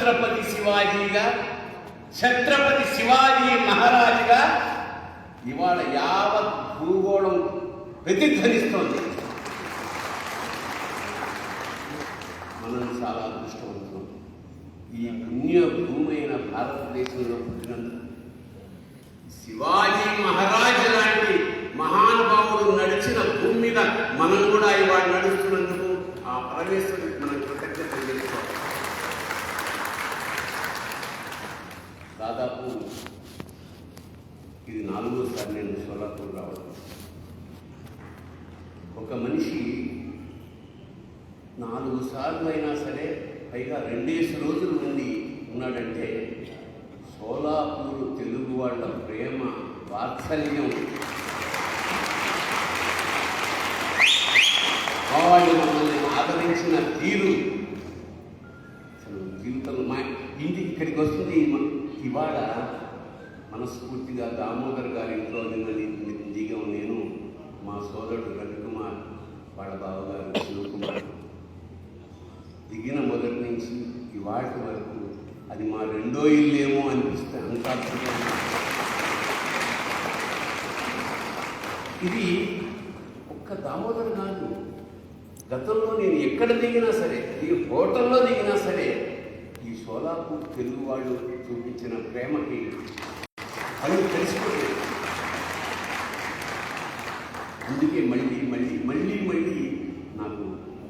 ఛత్రపతి శివాజీగా, ఛత్రపతి శివాజీ మహారాజుగా ఇవాళ యావత్ భూగోళం ప్రతిధ్వనిస్తోంది. మనం చాలా అదృష్టవంతులం. ఈ పుణ్య భూమైన భారతదేశంలో పుట్టినందుకు శివాజీ మహారాజు లాంటి మహానుభావుడు నడిచిన భూమి మీద మనం కూడా ఇవాళ నడుస్తున్నందుకు ఆ పరమేశ్వరుడికి మనం కృతజ్ఞత చేసుకోవాలి. దాదాపు ఇది 4వసారి నేను సోలాపూర్ రావడం. ఒక మనిషి 4 సార్లు అయినా సరే, పైగా 2 రోజులు ఉండి ఉన్నాడంటే సోలాపూర్ తెలుగు వాళ్ళ ప్రేమ, వాత్సల్యం, వాళ్ళు మమ్మల్ని ఆదరించిన తీరు, అసలు జీవితంలో మా ఇంటికి ఇక్కడికి వస్తుంది. ఇవాళ మనస్ఫూర్తిగా దామోదర్ గారి ఇంట్లో దిగాం. నేను, మా సోదరుడు రవికుమార్, వాళ్ళ బావగారు శివకుమార్. దిగిన మొదటి నుంచి ఇవాటి వరకు అది మా 2వ ఇల్లేమో అనిపిస్తే అంత ఇది ఒక్క దామోదర్ కాదు. గతంలో నేను ఎక్కడ దిగినా సరే, ఈ హోటల్లో దిగినా సరే, ఈ సోలాపూర్ తెలుగు వాళ్ళు చూపించిన ప్రేమకి అది తెలిసిపోతుంది. అందుకే మళ్ళీ మళ్ళీ మళ్ళీ మళ్ళీ నాకు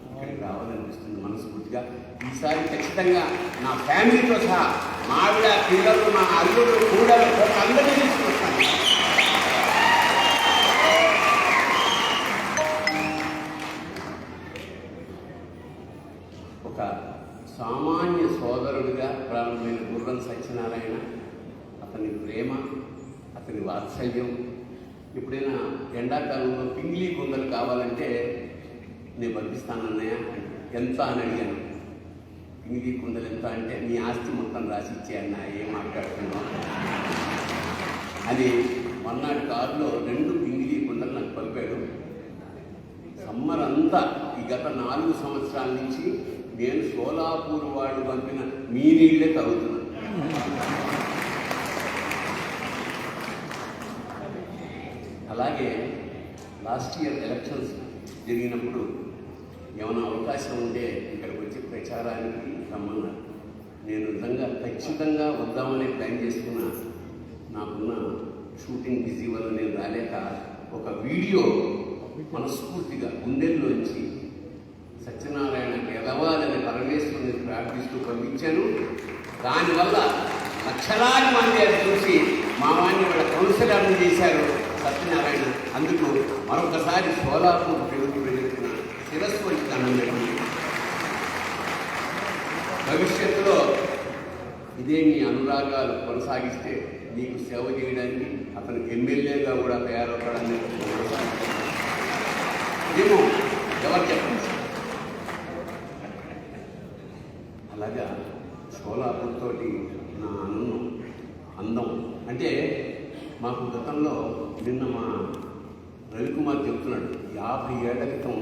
ఇక్కడికి రావాలనిపిస్తుంది మనస్ఫూర్తిగా. ఈసారి ఖచ్చితంగా నా ఫ్యామిలీతో సహా, మా ఆవిడ, పిల్లలు, మా అల్లుడు, కూడలు అందరినీ తీసుకొస్తాను. ఒక సామాన్య సోదరుడిగా ప్రారంభమైన గుర్రం సత్యనారాయణ, అతని ప్రేమ, అతని వాత్సల్యం. ఎప్పుడైనా ఎండాకాలంలో పింగిలి కుందలు కావాలంటే నేను పంపిస్తానన్నయ్య, ఎంత అని అడిగాను. పింగిలి కుందలు ఎంత అంటే, నీ ఆస్తి మొత్తం రాసి ఇచ్చే అన్న, ఏం మాట్లాడుతున్నావు అని మొన్నటి కారులో 2 పింగిలి కుందలు నాకు పంపాడు. సమ్మర్ అంతా ఈ గత 4 సంవత్సరాల నుంచి నేను సోలాపూర్ వాళ్ళు పంపిన మీ నీళ్ళే తాగుతున్నాను. అలాగే లాస్ట్ ఇయర్ ఎలక్షన్స్ జరిగినప్పుడు ఏమైనా అవకాశం ఉంటే ఇక్కడికి వచ్చి ప్రచారానికి రమ్మన్నారు. నేను నిజంగా ఖచ్చితంగా వద్దామని ప్లాన్ చేసుకున్నా. నాకున్న షూటింగ్ బిజీ వల్ల నేను రాలేక ఒక వీడియో మనస్ఫూర్తిగా గుండెల్లోంచి సత్యనారాయణకి ఎదవాలని పరమేశ్వరుని ప్రార్థిస్తూ పంపించాను. దానివల్ల లక్షలాది మంది అది చూసి మా వాడిని వాళ్ళ కౌన్సిలర్ని చేశారు సత్యనారాయణ. అందుకు మరొకసారి సోలాపూర్ తెలుగు ప్రజలకు శిరస్సు వచ్చి దండం పెట్టింది. భవిష్యత్తులో ఇదే మీ అనురాగాలు కొనసాగిస్తే నీకు సేవ చేయడానికి అతను ఎమ్మెల్యేగా కూడా తయారవుతాడని ఏమో ఎవరు చెప్పండి. అలాగా సోలాపూర్ తోటి నా అందం అంటే మాకు గతంలో నిన్న మా రవికుమార్ చెప్తున్నాడు, 50 ఏళ్ల క్రితం